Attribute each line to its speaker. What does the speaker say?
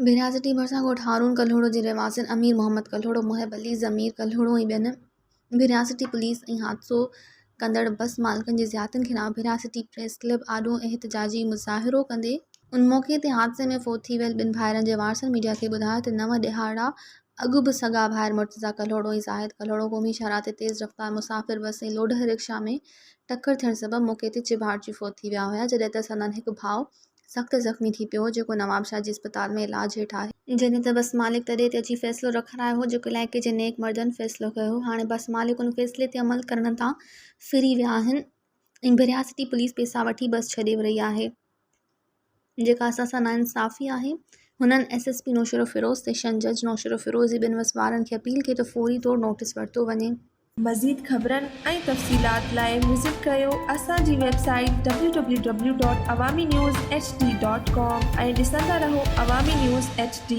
Speaker 1: भिरिया सिटी भरिसां ॻोठ हारून कल्होड़ो जे रहवासियुनि अमीर मोहम्मद कल्होड़ो, मुहिब अली, ज़मीर कल्होड़ो ऐं ॿियनि भिरिया सिटी पुलिस ऐं हादिसो कंदड़ बस मालिकनि जी ज़ियादतियुनि ख़िलाफ़ भिरिया सिटी प्रेस क्लब आॾो एहतिजाजी मुज़ाहिरो कंदे उन मौक़े ते हादिसे में फ़ौत थी वियल ॿिनि भाइरनि जे वारसनि मीडिया खे ॿुधायो त 9 ॾिहाड़ा अॻु बि सॻा भाइर मुर्तज़ा कल्होड़ो ऐं ज़ाहिद कल्होड़ो क़ौमी शाहराह ते तेज़ रफ़्तार मुसाफ़िर बस ऐं लोडर रिक्शा में टक्कर थियण सबबि मौक़े ते चिभाड़जी फ़ौत थी विया हुआ, जॾहिं त संदनि हिकु भाउ सख़्त ज़ख़्मी थी पियो हो, जेको नवाबशाह जी अस्पताल में इलाज हेठि आहे। जॾहिं त बस मालिक तॾहिं ते अची फ़ैसिलो रखारायो हो, जेको इलाइक़े जे नेक मर्दनि फ़ैसिलो कयो हो। हाणे बस मालिक उन फ़ैसिले ते अमल करण तां फिरी विया आहिनि ऐं भिरिया सिटी पुलिस पैसा वठी बस छॾे रही आहे, जेका असां सां नाइंसाफ़ी आहे। हुननि SSP नौशरो फ़िरोज़, सेशन जज नौशरो फ़िरोज़ ऐं ॿिनि बस वारनि खे अपील कई त फ़ौरी तौरु नोटिस वरितो वञे।
Speaker 2: मज़ीद ख़बरनि ऐं तफ़सीलात लाइ विज़िट कयो असांजी वेबसाइट www.awamiNewsHD.com ऐं ॾिसंदा रहो अवामी न्यूज़ HD।